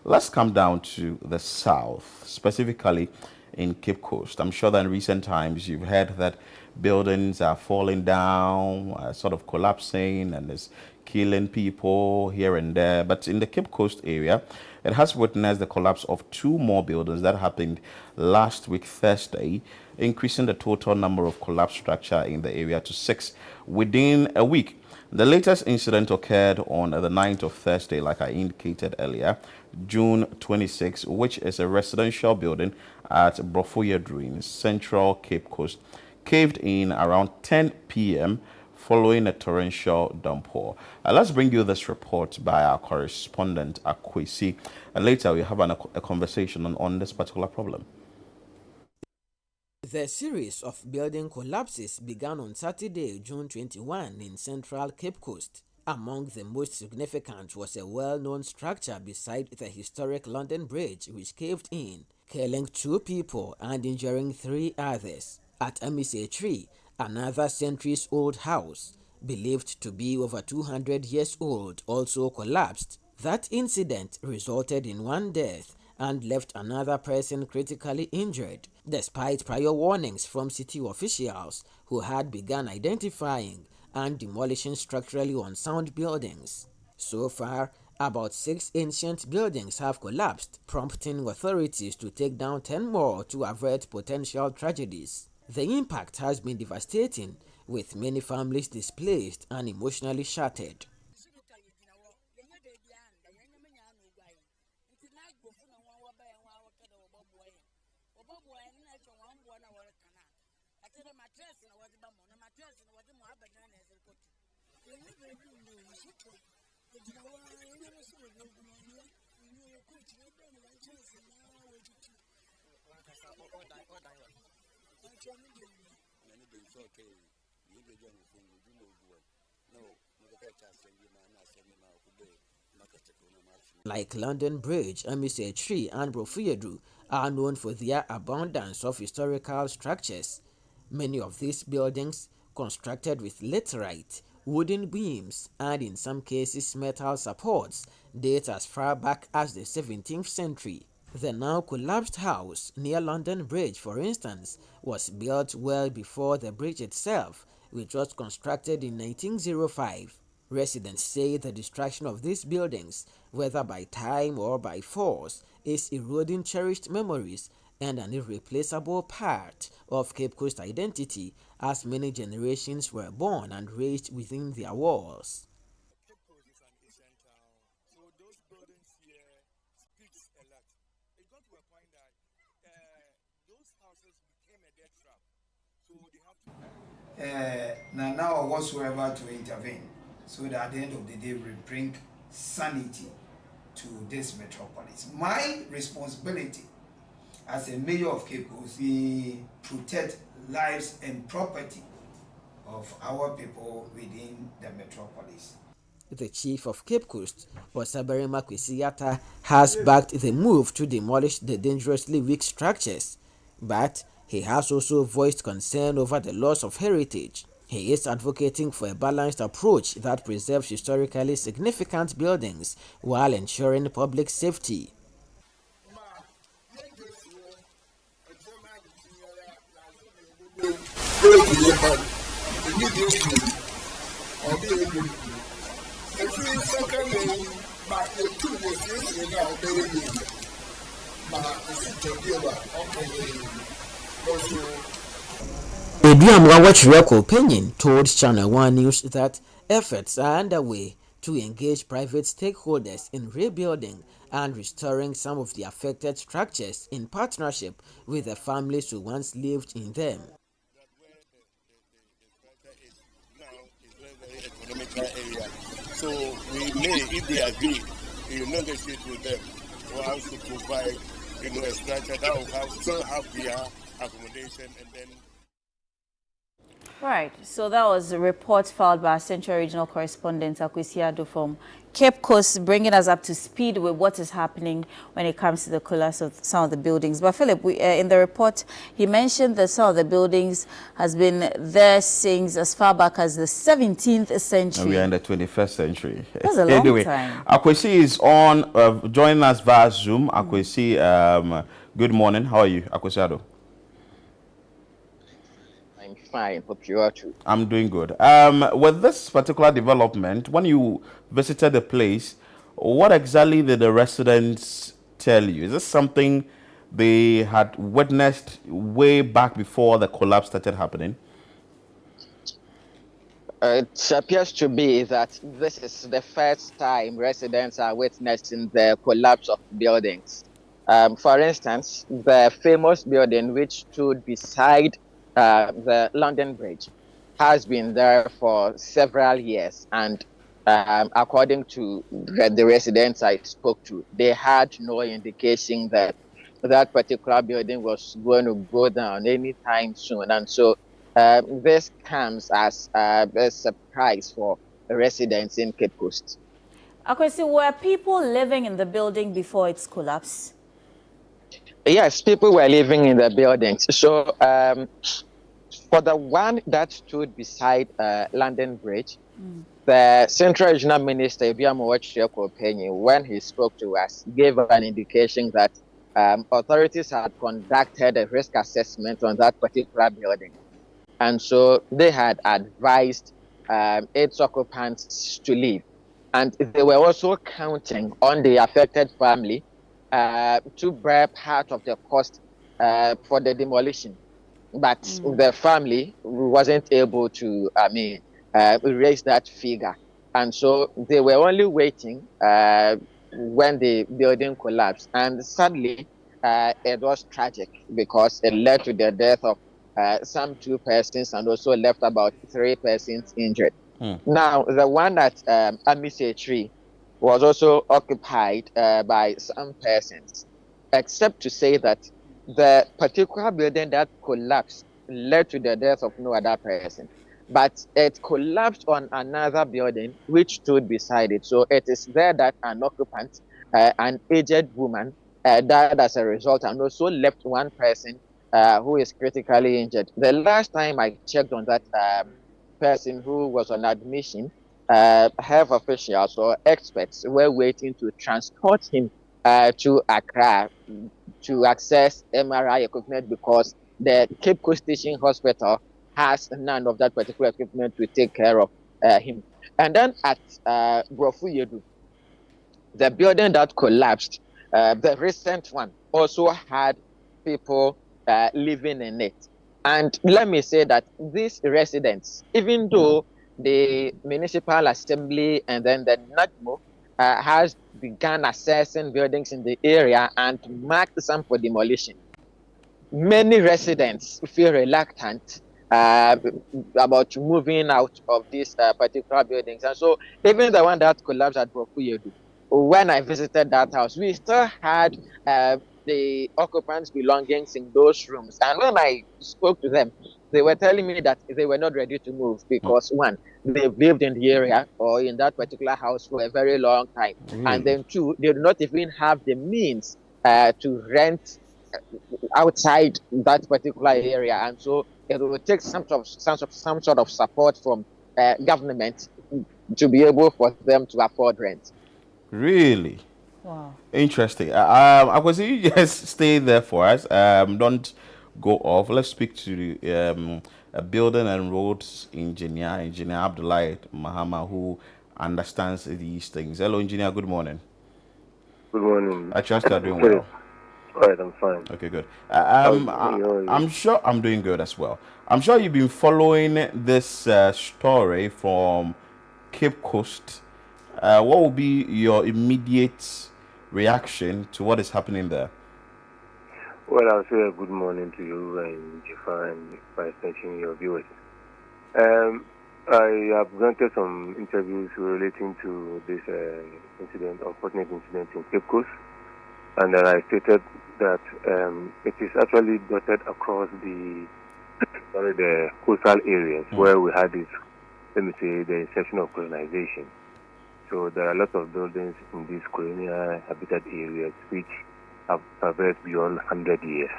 Let's come down to the south, specifically in Cape Coast. I'm sure that in recent times you've heard that buildings are falling down, sort of collapsing, and it's killing people here and there. But in the Cape Coast area, it has witnessed the collapse of two more buildings that happened last week, Thursday, increasing the total number of collapsed structure in the area to 6 within a week. The latest incident occurred on the 9th of Thursday, like I indicated earlier, June 26, which is a residential building at Brofoyedru in central Cape Coast, caved in around 10 p.m. following a torrential downpour. Let's bring you this report by our correspondent, Akwesi. And later we have a conversation on this particular problem. The series of building collapses began on Saturday, June 21 in central Cape Coast. Among the most significant was a well-known structure beside the historic London Bridge which caved in, killing 2 people and injuring 3 others. At Unsafe, another centuries-old house, believed to be over 200 years old, also collapsed. That incident resulted in 1 death and left another person critically injured, despite prior warnings from city officials who had begun identifying and demolishing structurally unsound buildings. So far, about 6 ancient buildings have collapsed, prompting authorities to take down 10 more to avert potential tragedies. The impact has been devastating, with many families displaced and emotionally shattered. Like London Bridge, Unsafe, and Brofoyedru are known for their abundance of historical structures. Many of these buildings, constructed with laterite, wooden beams, and in some cases metal supports, date as far back as the 17th century. The now collapsed house near London Bridge, for instance, was built well before the bridge itself, which was constructed in 1905. Residents say the destruction of these buildings, whether by time or by force, is eroding cherished memories and an irreplaceable part of Cape Coast identity, as many generations were born and raised within their walls. Now or whatsoever to intervene, so that at the end of the day we bring sanity to this metropolis. My responsibility as a mayor of Cape Coast is protect lives and property of our people within the metropolis. The chief of Cape Coast, Osabere Makwesiyata, has backed the move to demolish the dangerously weak structures, but he has also voiced concern over the loss of heritage. He is advocating for a balanced approach that preserves historically significant buildings while ensuring public safety. Eduamwa Wachireko opinion told ChannelOne News that efforts are underway to engage private stakeholders in rebuilding and restoring some of the affected structures in partnership with the families who once lived in them. Area. So we may, if they agree, we will negotiate with them for us to provide, a structure that will still have their accommodation and then. Right. So that was a report filed by our Central Regional Correspondent Akwesi Ado from Cape Coast, bringing us up to speed with what is happening when it comes to the collapse of some of the buildings. But Philip, in the report, he mentioned that some of the buildings has been there since as far back as the 17th century. And we are in the 21st century. That's a long Anyway, time. Akwesi is on, joining us via Zoom. Akwesi, good morning. How are you, Akwesi Ado? I'm fine. Hope you are too. I'm doing good. With this particular development, when you visited the place, what exactly did the residents tell you? Is this something they had witnessed way back before the collapse started happening? It appears to be that this is the first time residents are witnessing the collapse of buildings. For instance, the famous building which stood beside the London Bridge has been there for several years, and according to the residents I spoke to, they had no indication that that particular building was going to go down anytime soon, and so this comes as a surprise for residents in Cape Coast. Akwesi, were people living in the building before its collapse? Yes, people were living in the buildings. So for the one that stood beside London Bridge, the Central Regional Minister, when he spoke to us, gave an indication that authorities had conducted a risk assessment on that particular building. And so they had advised its occupants to leave. And they were also counting on the affected family to bear part of the cost for the demolition. But the family wasn't able to, raise that figure. And so they were only waiting when the building collapsed. And sadly, it was tragic because it led to the death of some 2 persons and also left about 3 persons injured. Now, the one at Amise Tree was also occupied by some persons, except to say that the particular building that collapsed led to the death of no other person, but it collapsed on another building which stood beside it. So it is there that an occupant, an aged woman, died as a result, and also left 1 person who is critically injured. The last time I checked on that person who was on admission, health officials or experts were waiting to transport him to Accra to access MRI equipment because the Cape Coast Teaching Hospital has none of that particular equipment to take care of him. And then at Brofu Yedu, the building that collapsed, the recent one, also had people living in it. And let me say that these residents, even though the municipal assembly and then the NADMO has begun assessing buildings in the area and marked some for demolition, many residents feel reluctant about moving out of these particular buildings. And so even the one that collapsed at Brofuyedu, when I visited that house, we still had the occupants' belongings in those rooms. And when I spoke to them, they were telling me that they were not ready to move because, one, they've lived in the area or in that particular house for a very long time. And then 2, they do not even have the means to rent outside that particular area. And so it will take some sort of support from government to be able for them to afford rent. Really? Wow. Interesting. Akwesi, you just stay there for us. Don't go off. Let's speak to a building and roads engineer, Engineer Abdullahi Mahama, who understands these things. Hello, engineer. Good morning. Good morning. I trust you're doing well. All right, I'm fine. Okay, good. I'm sure I'm doing good as well. I'm sure you've been following this story from Cape Coast. What will be your immediate reaction to what is happening there? Well, I'll say a good morning to you and Jafar and by extension your viewers. I have granted some interviews relating to this unfortunate incident in Cape Coast, and I stated that it is actually dotted across the the coastal areas where we had this, let me say, the inception of colonization. So there are lots of buildings in these colonial habitat areas which have traversed beyond 100 years.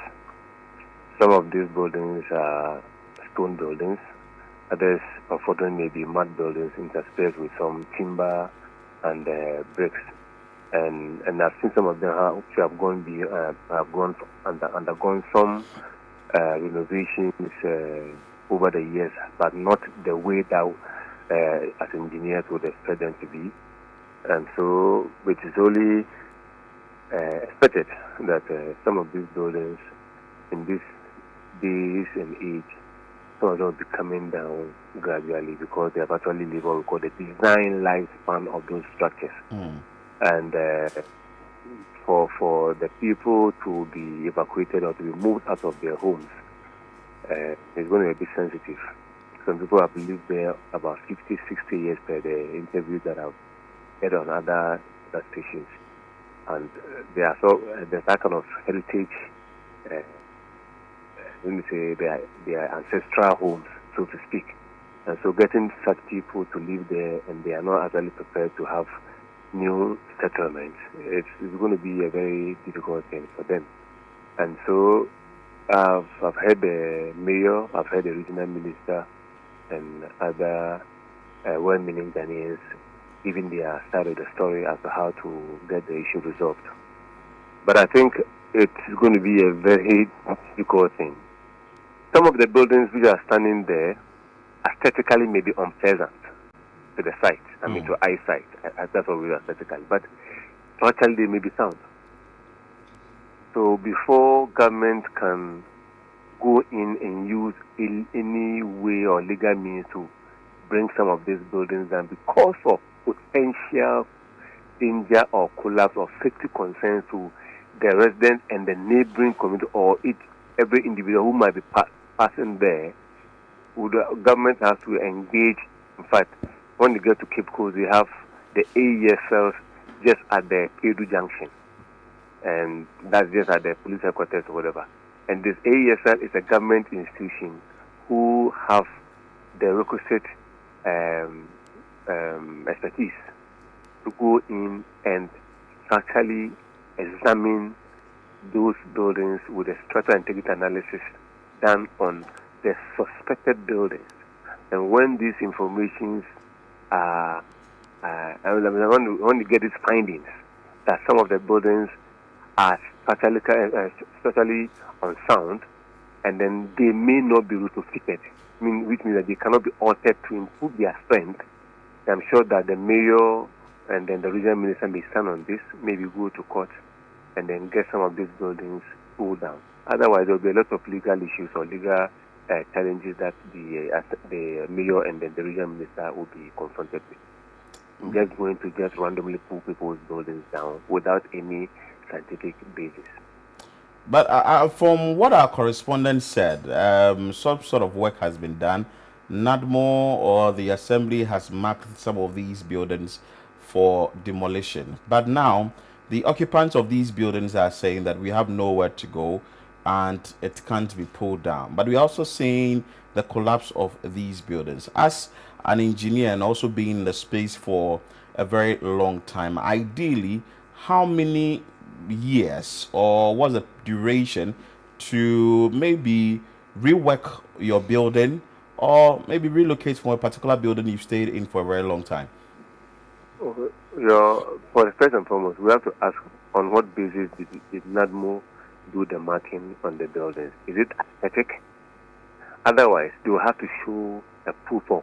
Some of these buildings are stone buildings. Others, unfortunately, may be mud buildings interspersed with some timber and bricks. And I've seen some of them have undergone some renovations over the years, but not the way that as engineers would expect them to be. And so it is only expected that some of these buildings in these days and age, some of them will be coming down gradually because they have actually lived what we call the design lifespan of those structures. And for the people to be evacuated or to be moved out of their homes, it's going to be a bit sensitive. Some people have lived there about 50, 60 years per the interviews that I've heard on other stations. And there's that kind of heritage, let me say, their ancestral homes, so to speak. And so getting such people to live there and they are not actually prepared to have new settlements, it's going to be a very difficult thing for them. And so I've heard the mayor, I've heard the regional minister, and other well-meaning Ghanaians giving their side of the story as to how to get the issue resolved. But I think it's going to be a very difficult thing. Some of the buildings which are standing there aesthetically may be unpleasant to the sight, to eyesight. That's what we are aesthetically. But structurally they may be sound. So before government can go in and use any way or legal means to bring some of these buildings down because of potential danger or collapse or safety concerns to the residents and the neighboring community or every individual who might be passing there, the government has to engage. In fact, when you get to Cape Coast, we have the AESLs just at the Kedu Junction, and that's just at the police headquarters or whatever. And this AESL is a government institution who have the requisite expertise to go in and actually examine those buildings with a structural integrity analysis done on the suspected buildings. And when these informations are, when you get these findings that some of the buildings are structurally unsound, and then they may not be retrofitted, which means that they cannot be altered to improve their strength. I'm sure that the mayor and then the regional minister may stand on this, maybe go to court, and then get some of these buildings pulled down. Otherwise, there will be a lot of legal issues or legal challenges that the mayor and then the regional minister will be confronted with. Just going to just randomly pull people's buildings down without any scientific basis. But from what our correspondent said, some sort of work has been done. NADMO or the assembly has marked some of these buildings for demolition. But now, the occupants of these buildings are saying that we have nowhere to go and it can't be pulled down. But we're also seeing the collapse of these buildings. As an engineer and also being in the space for a very long time, ideally, how many years or what's the duration to maybe rework your building or maybe relocate from a particular building you've stayed in for a very long time? For the first and foremost, we have to ask on what basis did NADMO do the marking on the buildings? Is it aesthetic? Otherwise, they will have to show a proof of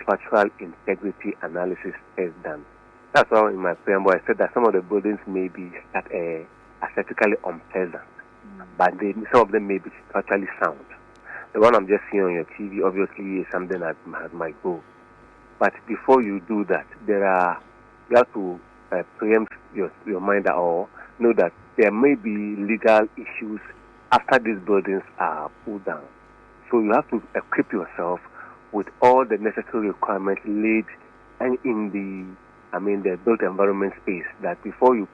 structural integrity analysis is done. That's why in my preamble I said that some of the buildings may be aesthetically unpleasant, but some of them may be structurally sound. The one I'm just seeing on your TV obviously is something that might go. But before you do that, you have to preempt your mind or know that there may be legal issues after these buildings are pulled down. So you have to equip yourself with all the necessary requirements laid and in the built environment space, that before you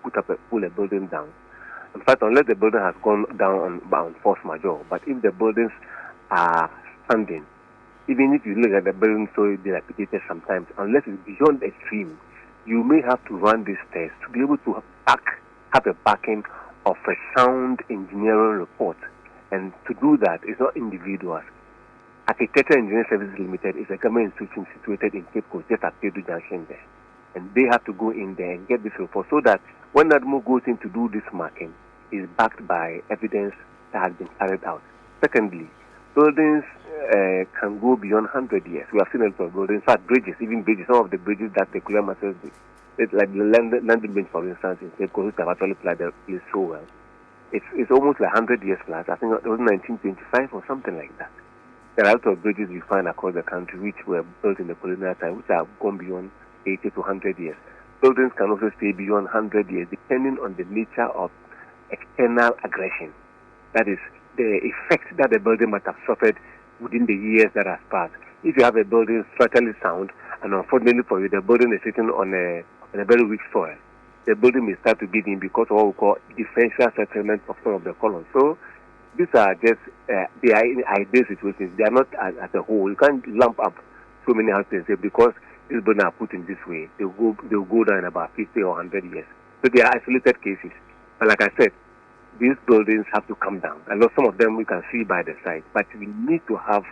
pull a building down. In fact, unless the building has gone down on force majeure, but if the buildings are standing. Even if you look at the building so dilapidated sometimes, unless it's beyond extreme, you may have to run these tests to be able to have a backing of a sound engineering report. And to do that, it's not individuals. Architecture Engineering Services Limited is a government institution situated in Cape Coast, just at Kedu Junction there. And they have to go in there and get this report so that when NADMO goes in to do this marking, it's backed by evidence that has been carried out. Secondly, buildings can go beyond 100 years. We have seen a lot of buildings, in fact, bridges, some of the bridges that the Kulia Masters did. It's like the London Bridge, for instance, in Cape Coast, have actually played the place so well. It's almost like 100 years plus. I think it was 1925 or something like that. There are a lot of bridges you find across the country which were built in the colonial time, which have gone beyond 80 to 100 years. Buildings can also stay beyond 100 years, depending on the nature of external aggression. That is, the effect that the building might have suffered within the years that have passed. If you have a building structurally sound, and unfortunately for you, the building is sitting on a very weak soil, the building may start to give in because of what we call differential settlement of some of the columns. So these are just they are in ideal situations. They are not as a whole. You can't lump up so many houses and say because these buildings are put in this way, they'll go down in about 50 or 100 years. So they are isolated cases. But like I said, these buildings have to come down. I know some of them we can see by the side, but we need to have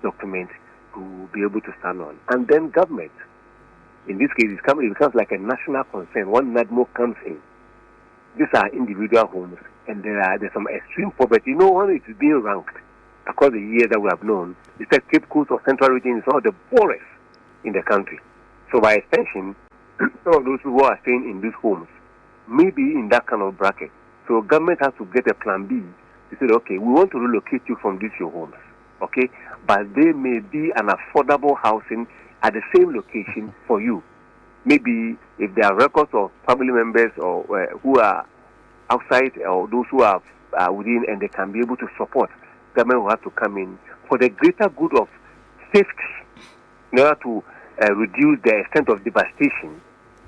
documents to be able to stand on. And then government, in this case, it becomes like a national concern. When NADMO comes in, these are individual homes, and there's some extreme poverty. You know, when it is being ranked across the years that we have known, it's the Cape Coast or Central Region is one of the poorest in the country. So by extension, some of those who are staying in these homes may be in that kind of bracket. So government has to get a plan B to say, okay, we want to relocate you from these your homes, okay? But there may be an affordable housing at the same location for you. Maybe if there are records of family members or who are outside or those who are within and they can be able to support, government will have to come in for the greater good of safety in order to reduce the extent of devastation.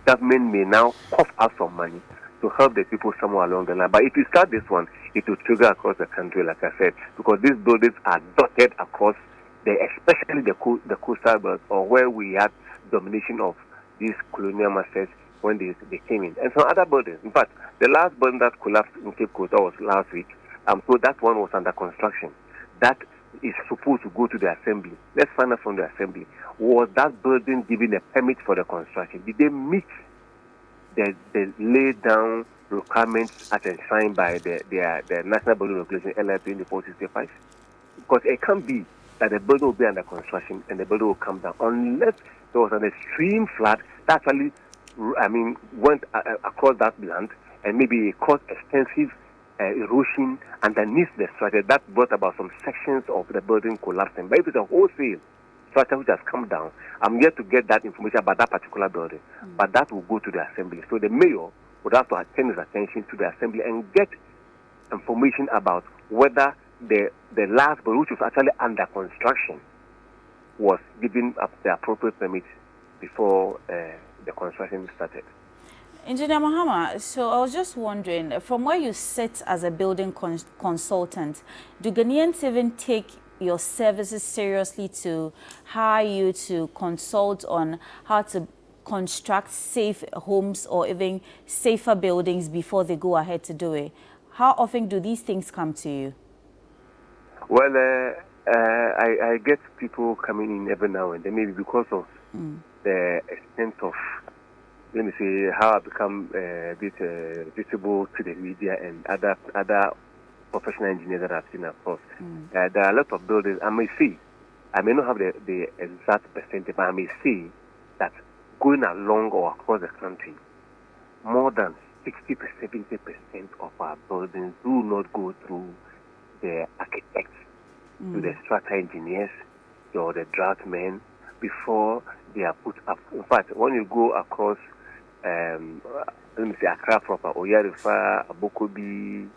Government may now cough out some money to help the people somewhere along the line. But if you start this one, it will trigger across the country, like I said, because these buildings are dotted across, especially the coastal belts, or where we had domination of these colonial masters when they came in. And some other buildings. In fact, the last building that collapsed in Cape Coast, that was last week, so that one was under construction. That is supposed to go to the assembly. Let's find out from the assembly. Was that building given a permit for the construction? Did they meet the laid down requirements as enshrined by the National Building Regulation LI 2465? Because it can't be that the building will be under construction and the building will come down unless there was an extreme flood that actually, went across that land and maybe it caused extensive erosion underneath the structure that brought about some sections of the building collapsing. But if it's a wholesale structure which has come down, I'm yet to get that information about that particular building. But that will go to the assembly. So the mayor would have to turn his attention to the assembly and get information about whether the last building, which was actually under construction, was given the appropriate permit before the construction started. Engineer Mahama, so I was just wondering, from where you sit as a building consultant, do Ghanaians even take your services seriously to hire you to consult on how to construct safe homes or even safer buildings before they go ahead to do it? How often do these things come to you? Well, I get people coming in every now and then, maybe because of the extent of, let me say, how I become a bit visible to the media and other professional engineers that I've seen across. There are a lot of buildings. I may not have the exact percentage, but I may see that going along or across the country, more than 60 to 70% of our buildings do not go through the architects, to the structural engineers, or the draftsmen before they are put up. In fact, when you go across, let me say, Accra proper, Oyarifa, Abokobi,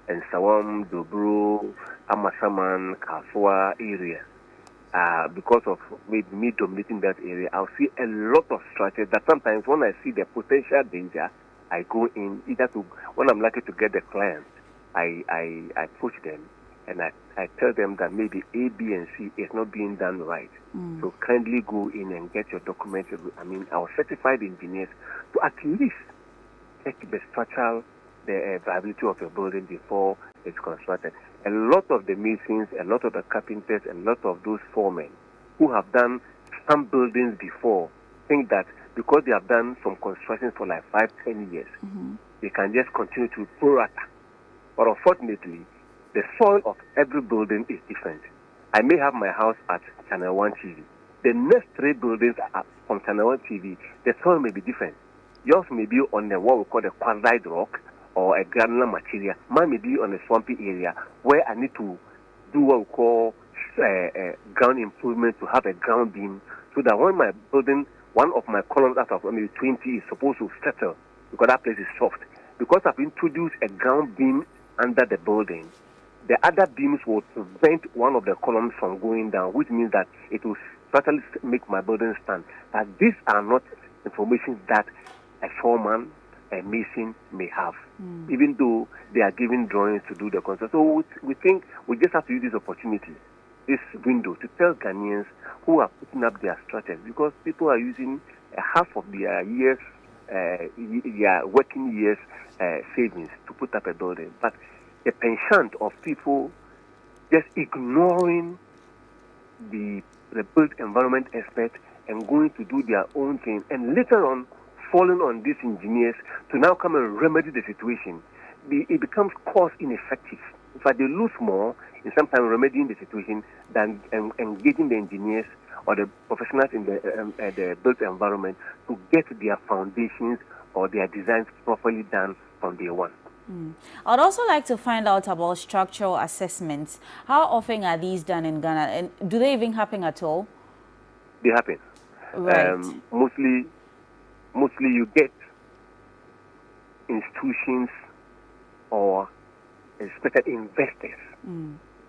and Sawam, Dobro, Amasaman, Kafua area, because of me dominating that area, I'll see a lot of structures that sometimes when I see the potential danger, I go in either to, when I'm lucky to get the client, I push them and I tell them that maybe A, B, and C is not being done right. So kindly go in and get your documents. I mean, our certified engineers to at least check the structural viability of your building before it's constructed. A lot of the masons, a lot of the carpenters, a lot of those foremen who have done some buildings before think that because they have done some construction for like 5-10 years, they can just continue to prorata. But unfortunately, the soil of every building is different. I may have my house at ChannelOne TV. The next 3 buildings are from ChannelOne TV. The soil may be different. Yours may be on what we call the quartzite rock or a granular material. Mine may be on a swampy area where I need to do what we call ground improvement to have a ground beam, so that when my building, one of my columns out of maybe 20 is supposed to settle because that place is soft. Because I've introduced a ground beam under the building, the other beams will prevent one of the columns from going down, which means that it will certainly make my building stand. But these are not information that a foreman, a mason may have, even though they are given drawings to do the construction. So we think we just have to use this opportunity, this window, to tell Ghanaians who are putting up their structures, because people are using half of their years, their working years savings to put up a building. But the penchant of people just ignoring the built environment expert and going to do their own thing, and later on falling on these engineers to now come and remedy the situation, it becomes cost ineffective. In fact, they lose more in sometimes remedying the situation than engaging the engineers or the professionals in the built environment to get their foundations or their designs properly done from day one. I'd also like to find out about structural assessments. How often are these done in Ghana, and do they even happen at all? They happen. Right. Mostly you get institutions or especially investors.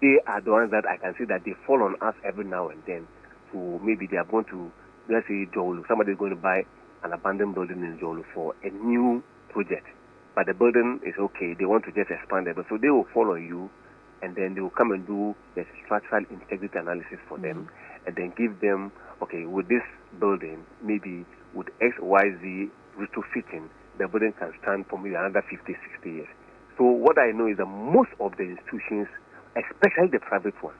They are the ones that I can see that they fall on us every now and then. So maybe they are going to, let's say, Jolu. Somebody is going to buy an abandoned building in Jolu for a new project. But the building is okay. They want to just expand it. So they will follow you, and then they will come and do the structural integrity analysis for them, and then give them, okay, with this building, maybe with X, Y, Z retrofitting, the building can stand for maybe another 50, 60 years. So what I know is that most of the institutions, especially the private ones,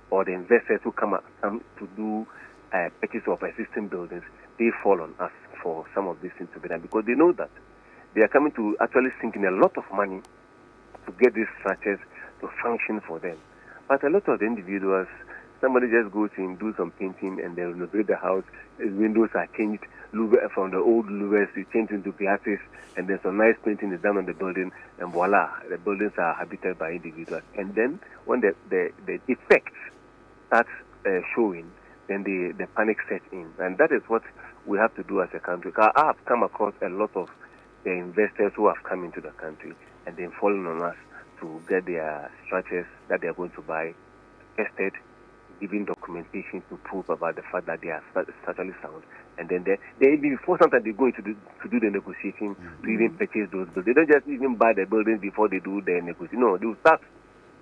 or the investors who come to do purchase of existing buildings, they fall on us for some of these things to be done, because they know that they are coming to actually sink in a lot of money to get these structures to function for them. But a lot of the individuals, somebody just goes in, do some painting, and they renovate the house. The windows are changed from the old louvers, you change into piazzas, and then some nice painting is done on the building, and voila, the buildings are habited by individuals. And then when the effects start showing, then the panic sets in. And that is what we have to do as a country. I have come across a lot of the investors who have come into the country and then fallen on us to get their structures that they are going to buy tested, giving documentation to prove about the fact that they are structurally sound. And then they before sometimes they go into to do the negotiation to even purchase those buildings. They don't just even buy the buildings before they do the negotiation. No, they will start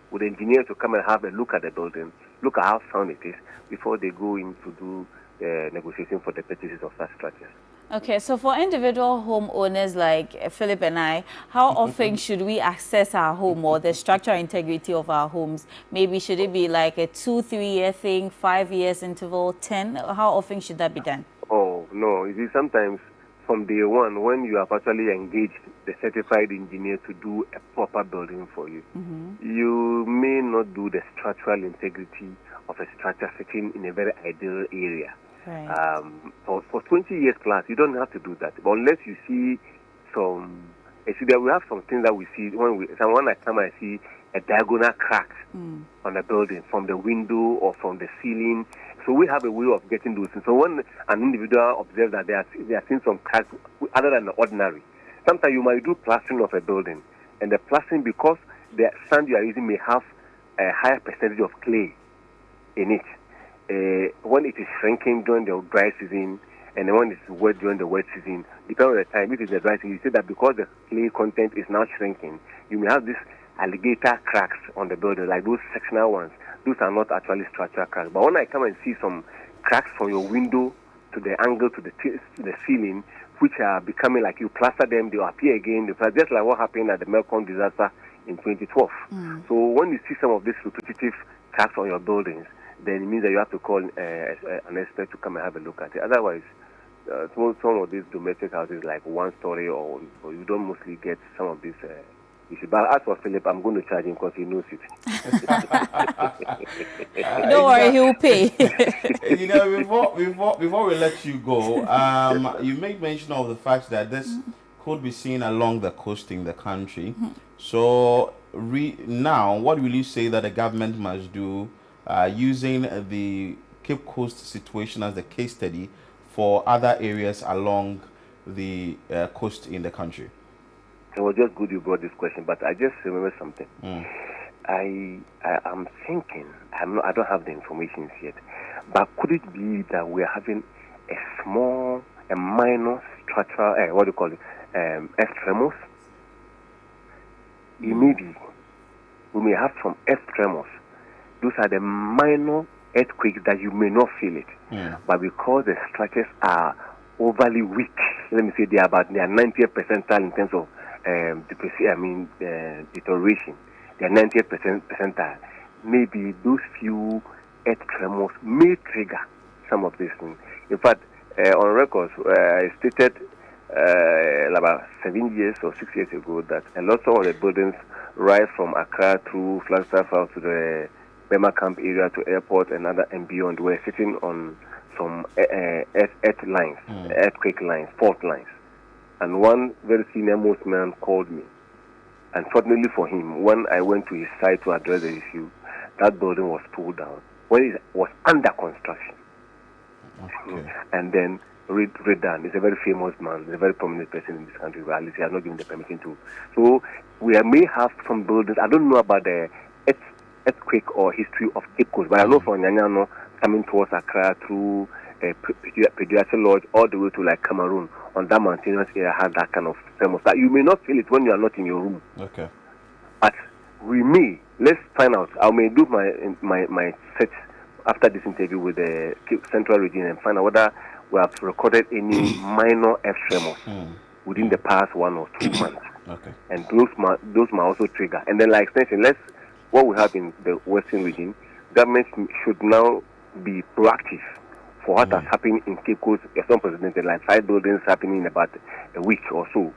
with engineers to come and have a look at the building, look at how sound it is, before they go in to do the negotiation for the purchases of such structures. Okay, so for individual homeowners like Philip and I, how often should we assess our home or the structural integrity of our homes? Maybe should it be like a 2-3 year thing, 5 years interval, 10? How often should that be done? Oh, no. You see, sometimes from day one, when you have actually engaged the certified engineer to do a proper building for you, you may not do the structural integrity of a structure sitting in a very ideal area. Right. For 20 years plus, you don't have to do that. But unless you see some, you see that we have some things that we see when I come and see a diagonal crack on a building from the window or from the ceiling. So we have a way of getting those things. So when an individual observes that they are seeing some cracks other than the ordinary, sometimes you might do plastering of a building, and the plastering, because the sand you are using may have a higher percentage of clay in it. When it is shrinking during the dry season, and when it's wet during the wet season, depending on the time, if it's the dry season, you see that because the clay content is now shrinking, you may have this alligator cracks on the building, like those sectional ones. Those are not actually structural cracks. But when I come and see some cracks from your window to the angle to the ceiling, which are becoming like you plaster them, they appear again. Just like what happened at the Melcombe disaster in 2012. So when you see some of these repetitive cracks on your buildings, then it means that you have to call an expert to come and have a look at it. Otherwise, some of these domestic houses, like one story, or you don't mostly get some of these issues. But as for Philip, I'm going to charge him because he knows it. Don't worry, he'll pay. Before we let you go, you made mention of the fact that this could be seen along the coast in the country. So now, what will you say that the government must do using the Cape Coast situation as the case study for other areas along the coast in the country? It was just good you brought this question, but I just remember something. I'm thinking, I don't have the information yet, but could it be that we're having a minor structural, what do you call it, earth tremors? Maybe we may have some earth tremors. Those are the minor earthquakes that you may not feel it, but because the structures are overly weak, let me say they are 90th percentile in terms of deterioration. They are 90th percentile. Maybe those few earth tremors may trigger some of these things. In fact, on records, I stated about 7 years or 6 years ago that a lot of the buildings rise from Accra through Flagstaff out to the Bema Camp area to airport and beyond were sitting on some earth lines, earthquake lines, fault lines. And one very senior most man called me. Unfortunately for him, when I went to his site to address the issue, that building was pulled down when it was under construction. Okay. And then redone. He's a very famous man, he's a very prominent person in this country, but at least he has not given the permission to. So we may have some buildings. I don't know about the earthquake or history of Cape Coast, but I know from Nyanyano coming towards Accra through Pediatric Lodge all the way to like Cameroon on that mountainous area had that kind of thermostat. You may not feel it when you are not in your room. Okay. But we may. Let's find out. I may do my search after this interview with the Central Region and find out whether we have recorded any minor earth tremors within the past 1 or 2 months. Okay. And those might also trigger. And then, like extension, what we have in the Western Region, government should now be proactive for what has happened in Cape Coast. It's unprecedented, like 5 buildings happening in about a week or so.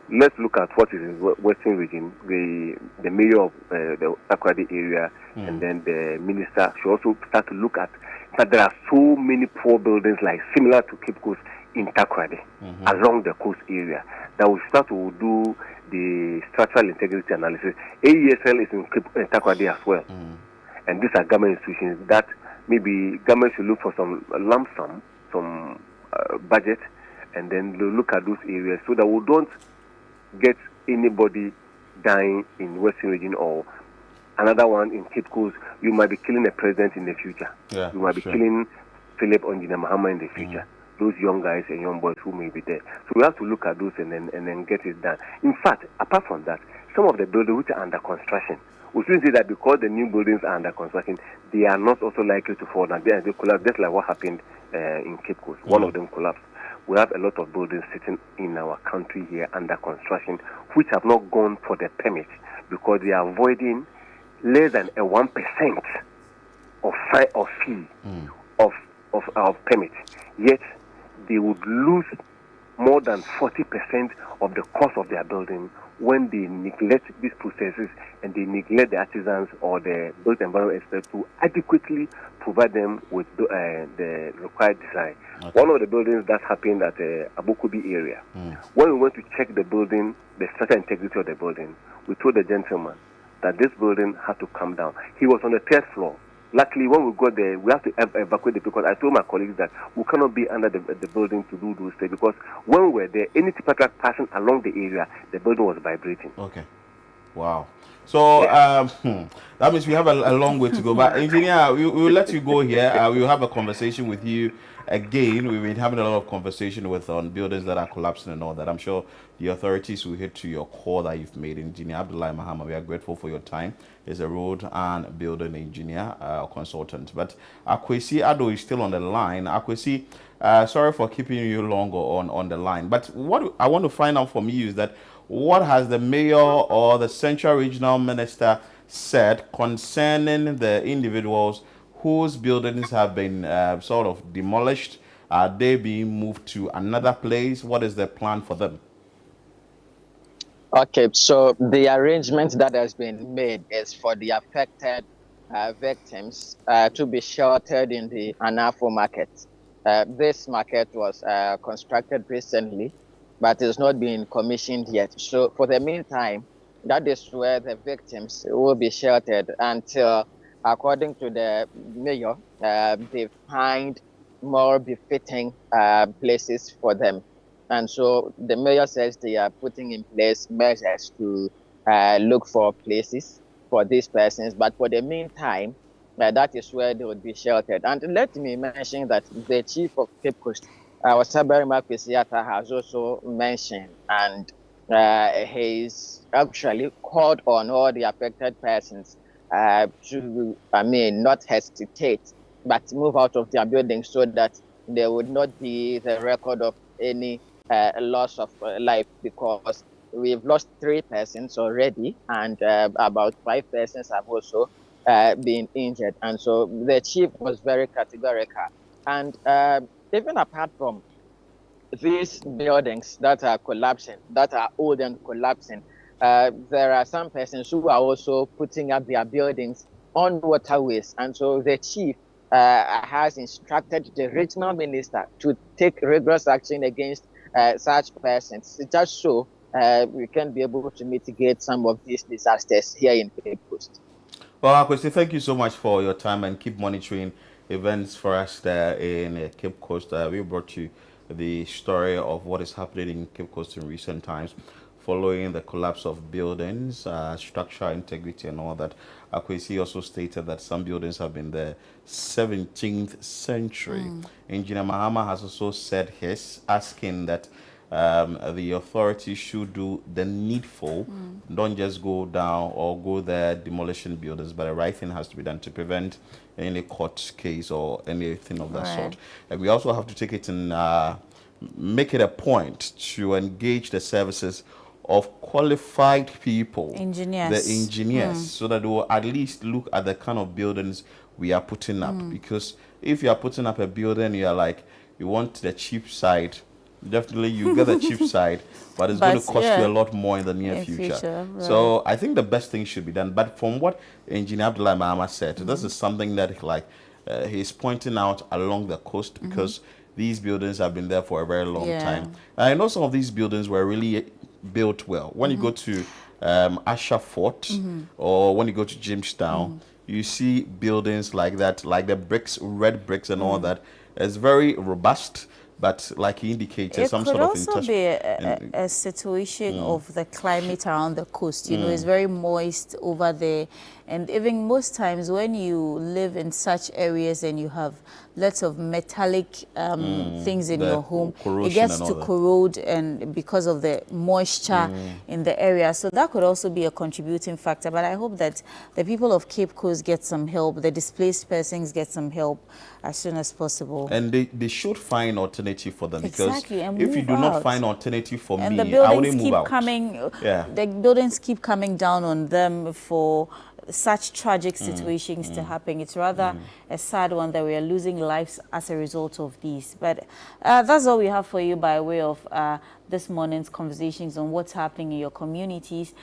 Let's look at what is in the Western Region. The mayor of the Takoradi area and then the minister should also start to look at that there are so many poor buildings like similar to Cape Coast in Takoradi along the coast area that we start to do the structural integrity analysis. AESL is in Takoradi as well. And these are government institutions that maybe government should look for some lump sum, some budget, and then look at those areas so that we don't get anybody dying in Western Region or another one in Cape Coast. You might be killing a president in the future. Yeah, you might be killing Philip Onjina Mahama in the future. Those young guys and young boys who may be there. So we have to look at those and then get it done. In fact, apart from that, some of the buildings which are under construction, we shouldn't say that because the new buildings are under construction, they are not also likely to fall down. They collapse, just like what happened in Cape Coast. One of them collapsed. We have a lot of buildings sitting in our country here under construction, which have not gone for the permit because they are avoiding less than a 1% of fee of our permit. Yet they would lose more than 40% of the cost of their building when they neglect these processes and they neglect the artisans or the built environment experts to adequately provide them with the required design. Okay. One of the buildings that happened at Abokubi area, when we went to check the building, the structural integrity of the building, we told the gentleman that this building had to come down. He was on the 3rd floor. Luckily, when we got there, we have to evacuate the people. Because I told my colleagues that we cannot be under the building to do those things because when we were there, any typical person along the area, the building was vibrating. Okay. Wow. So Yeah. that means we have a long way to go. But engineer, we will let you go here. We will have a conversation with you again. We've been having a lot of conversation with on buildings that are collapsing and all that. I'm sure the authorities will hit to your call that you've made, Engineer Abdullah Mahama. We are grateful for your time. He's a road and building engineer consultant. But Akwesi Ado is still on the line. Akwesi, sorry for keeping you longer on the line. But what I want to find out from you is that what has the mayor or the central regional minister said concerning the individuals whose buildings have been sort of demolished? Are they being moved to another place? What is the plan for them? Okay, so the arrangement that has been made is for the affected victims to be sheltered in the Anafo market. This market was constructed recently, but it's not been commissioned yet. So for the meantime, that is where the victims will be sheltered until, according to the mayor, they find more befitting places for them. And so the mayor says they are putting in place measures to look for places for these persons. But for the meantime, that is where they would be sheltered. And let me mention that the chief of Cape Coast, Wasabari Makwesiata, has also mentioned, and he's actually called on all the affected persons to, not hesitate, but move out of their buildings so that there would not be the record of any loss of life, because we've lost 3 persons already, and about 5 persons have also been injured. And so the chief was very categorical. And even apart from these buildings that are collapsing, that are old and collapsing, there are some persons who are also putting up their buildings on waterways. And so the chief has instructed the regional minister to take rigorous action against such persons, just so we can be able to mitigate some of these disasters here in Cape Coast. Well, Akwesi, thank you so much for your time and keep monitoring events for us there in Cape Coast. We brought you the story of what is happening in Cape Coast in recent times following the collapse of buildings, structural integrity and all that. Akwesi also stated that some buildings have been there 17th century. Engineer Mahama has also said his, asking that the authorities should do the needful. Don't just go down or go there demolishing buildings, but the right thing has to be done to prevent any court case or anything of that sort. And we also have to take it and make it a point to engage the services of qualified people, Engineers. the engineers, so that they will at least look at the kind of buildings we are putting up. Because if you are putting up a building, you are like, you want the cheap side, definitely you get the cheap side, but it's going to cost you a lot more in the near future. Right. So I think the best thing should be done. But from what Engineer Abdullah Mahama said, this is something that he's pointing out along the coast, because these buildings have been there for a very long time. And I know some of these buildings were really built well. When you go to Asha Fort or when you go to Jamestown, you see buildings like that, like the bricks, red bricks and all that. It's very robust. But like he indicated, some sort of it could also be a situation of the climate around the coast. You know, it's very moist over there. And even most times when you live in such areas and you have lots of metallic things in your home, it gets to corrode, and because of the moisture in the area. So that could also be a contributing factor. But I hope that the people of Cape Coast get some help, the displaced persons get some help as soon as possible. And they should find alternative for them, because and if you do not out. find alternative for And me, the buildings I wouldn't move keep out. coming, the buildings keep coming down on them for such tragic situations to happen. It's rather a sad one that we are losing lives as a result of these. But that's all we have for you by way of this morning's conversations on what's happening in your communities.